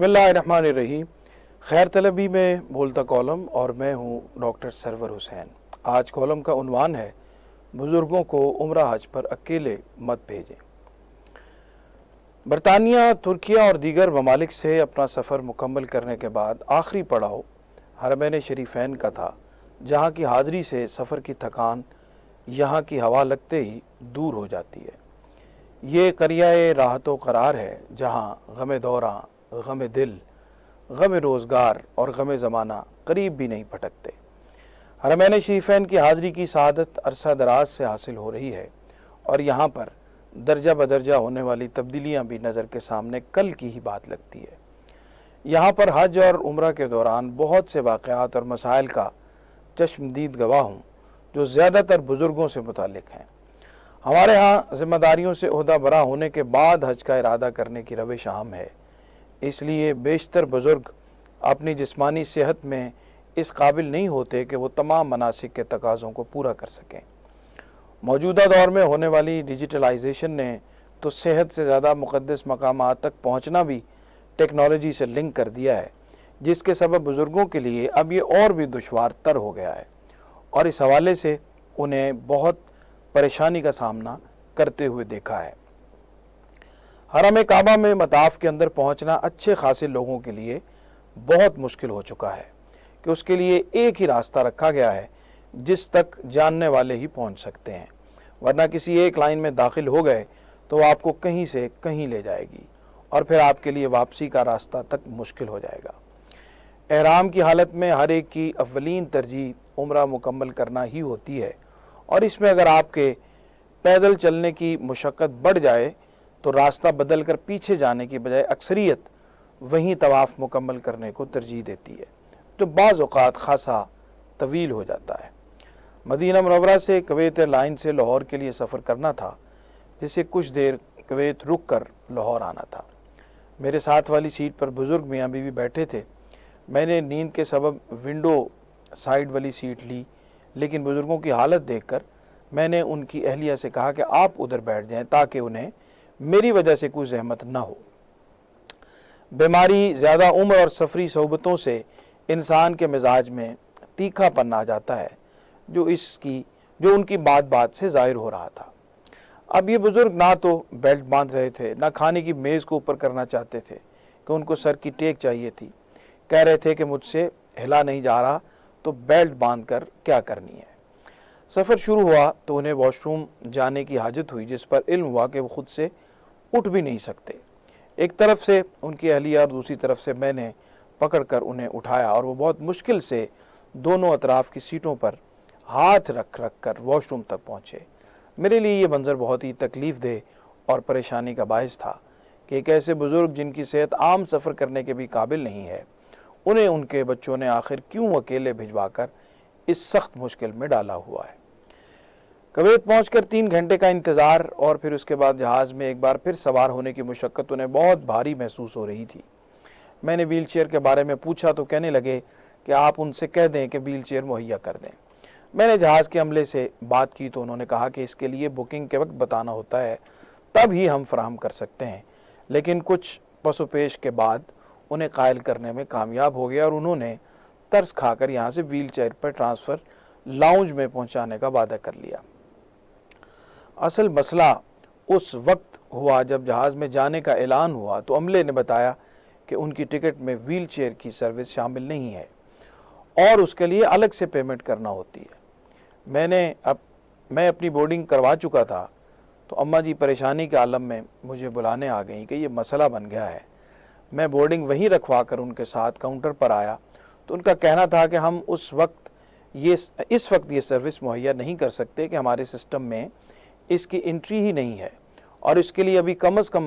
बिस्मिल्लाहिर्रहमानिर्रहीम। खैर तलबी में बोलता कॉलम और मैं हूँ डॉक्टर सरवर हुसैन। आज कॉलम का उन्वान है बुज़ुर्गों को उम्रा हज पर अकेले मत भेजें। बरतानिया, तुर्किया और दीगर ममालिक से अपना सफ़र मुकम्मल करने के बाद आखिरी पड़ाव हरमैन शरीफैन का था, जहाँ की हाज़री से सफ़र की थकान यहाँ की हवा लगते ही दूर हो जाती है। ये करियाए राहतो करार है, जहाँ गम दौरा, गम दिल, गम रोज़गार और गम ज़माना करीब भी नहीं भटकते। हरमैन शरीफैन की हाज़री की सआदत अरसा दराज से हासिल हो रही है और यहाँ पर दर्जा बदर्जा होने वाली तब्दीलियाँ भी नज़र के सामने कल की ही बात लगती है। यहाँ पर हज और उम्रा के दौरान बहुत से वाक़यात और मसाइल का चश्मदीद गवाह हूँ, जो ज़्यादातर बुज़ुर्गों से मुतालिक हैं। हमारे यहाँ ज़िम्मेदारियों से ओहदा बरा होने के बाद हज का इरादा करने की रविश आम है, इसलिए बेशतर बुज़ुर्ग अपनी जिस्मानी सेहत में इस काबिल नहीं होते कि वो तमाम मनासिक के तकाज़ों को पूरा कर सकें। मौजूदा दौर में होने वाली डिजिटलाइजेशन ने तो सेहत से ज़्यादा मुक़द्दस मकामात तक पहुँचना भी टेक्नोलॉजी से लिंक कर दिया है, जिसके सबब बुज़ुर्गों के लिए अब ये और भी दुश्वार तर हो गया है और इस हवाले से उन्हें बहुत परेशानी का सामना करते हुए देखा है। हरम काबा में मताफ के अंदर पहुंचना अच्छे खासे लोगों के लिए बहुत मुश्किल हो चुका है कि उसके लिए एक ही रास्ता रखा गया है जिस तक जानने वाले ही पहुंच सकते हैं, वरना किसी एक लाइन में दाखिल हो गए तो वो आपको कहीं से कहीं ले जाएगी और फिर आपके लिए वापसी का रास्ता तक मुश्किल हो जाएगा। एहराम की हालत में हर एक की अव्वलीन तरजीह उम्रा मुकम्मल करना ही होती है और इसमें अगर आपके पैदल चलने की मुशक्क़त बढ़ जाए तो रास्ता बदल कर पीछे जाने की बजाय अक्सरियत वहीं तवाफ़ मुकम्मल करने को तरजीह देती है, तो बाज़ औक़ात ख़ासा तवील हो जाता है। मदीना मुनव्वरा से कुवैत एयरलाइन से लाहौर के लिए सफ़र करना था, जिसे कुछ देर कुवैत रुक कर लाहौर आना था। मेरे साथ वाली सीट पर बुज़ुर्ग मियाँ बीवी बैठे थे। मैंने नींद के सबब विंडो साइड वाली सीट ली, लेकिन बुज़ुर्गों की हालत देखकर मैंने उनकी अहलिया से कहा कि आप उधर बैठ जाएं ताकि उन्हें मेरी वजह से कोई जहमत न हो। बीमारी, ज़्यादा उम्र और सफरी सोबतों से इंसान के मिजाज में तीखापन आ जाता है, जो उनकी बात बात से ज़ाहिर हो रहा था। अब ये बुज़ुर्ग ना तो बेल्ट बांध रहे थे, ना खाने की मेज़ को ऊपर करना चाहते थे कि उनको सर की टेक चाहिए थी। कह रहे थे कि मुझसे हिला नहीं जा रहा तो बेल्ट बांध कर क्या करनी है। सफ़र शुरू हुआ तो उन्हें वॉशरूम जाने की हाजत हुई, जिस पर इल्म हुआ कि वो खुद से उठ भी नहीं सकते। एक तरफ से उनकी अहलिया और दूसरी तरफ से मैंने पकड़ कर उन्हें उठाया और वो बहुत मुश्किल से दोनों अतराफ़ की सीटों पर हाथ रख रख कर वॉशरूम तक पहुँचे। मेरे लिए ये मंज़र बहुत ही तकलीफ़ दे और परेशानी का बायस था कि एक ऐसे बुज़ुर्ग जिनकी सेहत आम सफ़र करने के भी काबिल नहीं है, उन्हें उनके बच्चों ने आखिर क्यों अकेले भिजवा कर इस सख्त मुश्किल में डाला हुआ है। कुवैत पहुंचकर 3 घंटे का इंतज़ार और फिर उसके बाद जहाज़ में एक बार फिर सवार होने की मुशक्क़त उन्हें बहुत भारी महसूस हो रही थी। मैंने व्हील चेयर के बारे में पूछा तो कहने लगे कि आप उनसे कह दें कि व्हील चेयर मुहैया कर दें। मैंने जहाज़ के अमले से बात की तो उन्होंने कहा कि इसके लिए बुकिंग के वक्त बताना होता है, तब ही हम फराहम कर सकते हैं, लेकिन कुछ पसोपेश के बाद उन्हें कायल करने में कामयाब हो गया और उन्होंने तरस खाकर यहाँ से व्हील चेयर पर ट्रांसफ़र लाउंज में पहुँचाने का वादा कर लिया। असल मसला उस वक्त हुआ जब जहाज़ में जाने का ऐलान हुआ तो अमले ने बताया कि उनकी टिकट में व्हील चेयर की सर्विस शामिल नहीं है और उसके लिए अलग से पेमेंट करना होती है। मैं अपनी बोर्डिंग करवा चुका था तो अम्मा जी परेशानी के आलम में मुझे बुलाने आ गई कि ये मसला बन गया है। मैं बोर्डिंग वहीं रखवा कर उनके साथ काउंटर पर आया तो उनका कहना था कि हम इस वक्त ये सर्विस मुहैया नहीं कर सकते कि हमारे सिस्टम में इसकी एंट्री ही नहीं है और इसके लिए अभी कम से कम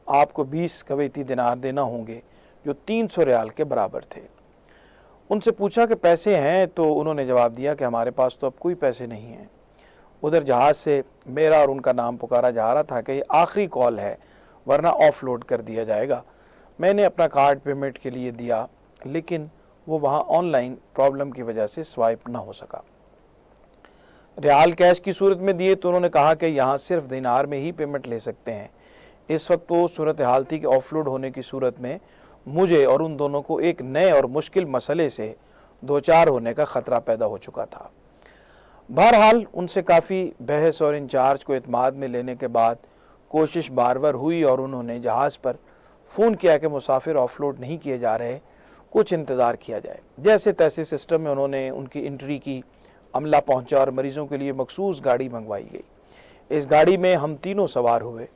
आपको 20 कुवैती दिनार देना होंगे, जो 300 रियाल के बराबर थे। उनसे पूछा कि पैसे हैं, तो उन्होंने जवाब दिया कि हमारे पास तो अब कोई पैसे नहीं हैं। उधर जहाज़ से मेरा और उनका नाम पुकारा जा रहा था कि ये आखिरी कॉल है, वरना ऑफलोड कर दिया जाएगा। मैंने अपना कार्ड पेमेंट के लिए दिया, लेकिन वो वहाँ ऑनलाइन प्रॉब्लम की वजह से स्वाइप ना हो सका। रियाल कैश की सूरत में दिए तो उन्होंने कहा कि यहाँ सिर्फ दिनार में ही पेमेंट ले सकते हैं। इस वक्त वो सूरत हाल थी कि ऑफलोड होने की सूरत में मुझे और उन दोनों को एक नए और मुश्किल मसले से दो चार होने का ख़तरा पैदा हो चुका था। बहरहाल उनसे काफ़ी बहस और इंचार्ज को एतमाद में लेने के बाद कोशिश बार बार हुई और उन्होंने जहाज़ पर फ़ोन किया कि मुसाफिर ऑफलोड नहीं किए जा रहे, कुछ इंतज़ार किया जाए। जैसे तैसे सिस्टम में उन्होंने उनकी एंट्री की, अमला पहुंचा और मरीज़ों के लिए मखसूस गाड़ी मंगवाई गई। इस गाड़ी में हम तीनों सवार हुए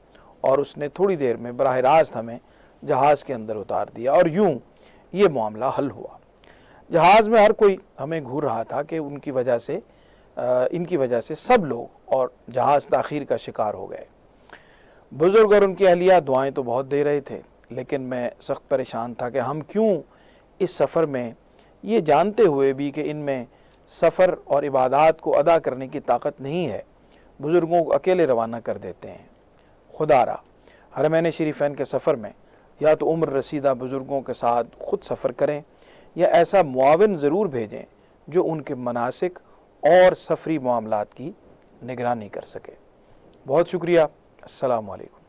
और उसने थोड़ी देर में बराह रास्त हमें जहाज़ के अंदर उतार दिया और यूं ये मामला हल हुआ। जहाज़ में हर कोई हमें घूर रहा था कि इनकी वजह से सब लोग और जहाज़ ताख़ीर का शिकार हो गए। बुज़ुर्ग और उनकी अहलिया दुआएं तो बहुत दे रहे थे, लेकिन मैं सख्त परेशान था कि हम क्यों इस सफ़र में, ये जानते हुए भी कि इनमें सफ़र और इबादत को अदा करने की ताकत नहीं है, बुज़ुर्गों को अकेले रवाना कर देते हैं। खुदारा हरमैन शरीफैन के सफ़र में या तो उम्र रसीदा बुज़ुर्गों के साथ ख़ुद सफ़र करें या ऐसा मुआविन ज़रूर भेजें जो उनके मनासिक और सफ़री मामलात की निगरानी कर सके। बहुत शुक्रिया। अस्सलामु अलैकुम।